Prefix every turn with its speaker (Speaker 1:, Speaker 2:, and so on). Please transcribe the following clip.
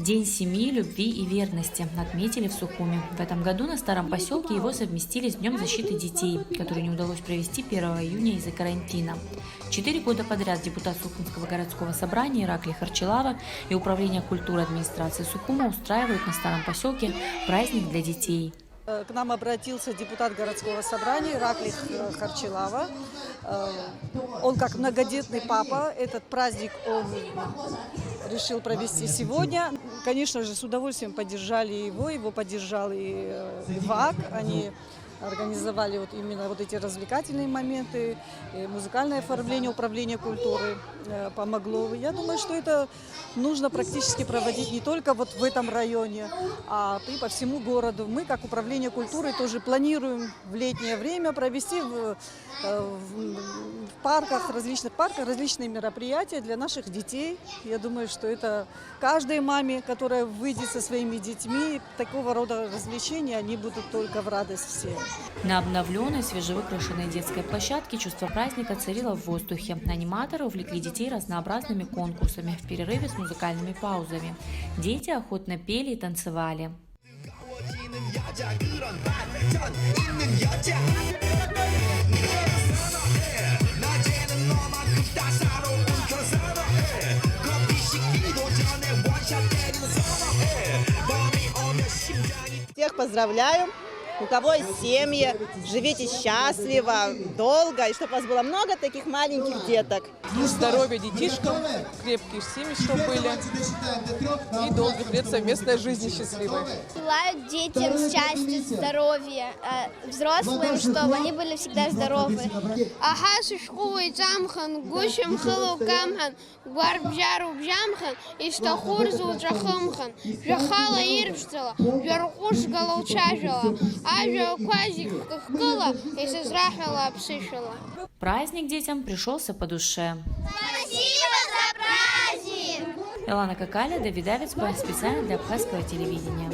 Speaker 1: День семьи, любви и верности отметили в Сухуми. В этом году на Старом поселке его совместили с Днем защиты детей, который не удалось провести 1 июня из-за карантина. 4 года подряд депутат Сухумского городского собрания Ираклий Харчилава и Управление культуры администрации Сухума устраивают на Старом поселке праздник для детей.
Speaker 2: К нам обратился депутат городского собрания Ираклий Харчилава. Он как многодетный папа этот праздник он решил провести сегодня. Конечно же, с удовольствием поддержали его поддержал и ВАК. Они организовали вот именно вот эти развлекательные моменты, музыкальное оформление управления культуры помогло. Я думаю, что это нужно практически проводить не только вот в этом районе, а и по всему городу. Мы, как управление культуры, тоже планируем в летнее время провести в парках, различные мероприятия для наших детей. Я думаю, что это каждой маме, которая выйдет со своими детьми, такого рода развлечения, они будут только в радость всем.
Speaker 1: На обновленной, свежевыкрашенной детской площадке чувство праздника царило в воздухе. Аниматоры увлекли детей разнообразными конкурсами в перерыве с музыкальными паузами. Дети охотно пели и танцевали.
Speaker 3: Всех поздравляю! У кого есть семьи, живите счастливо, долго, и чтобы у вас было много таких маленьких деток.
Speaker 4: Здоровья детишкам, крепкие семьи, чтобы были, и долгих лет совместной жизни счастливой.
Speaker 5: Желаю детям счастья, здоровья, взрослым, чтобы они были всегда здоровы. Ахасу шкулы джамхан, гушем хилу камхан, гварбжару бжамхан, и штахурзу джахамхан, жахала ирбштала, жаркуш галучажала.
Speaker 1: Праздник детям пришелся по душе.
Speaker 5: Спасибо за праздник!
Speaker 1: Илана Какаля, Давид Авицпа, специально для Абхазского телевидения.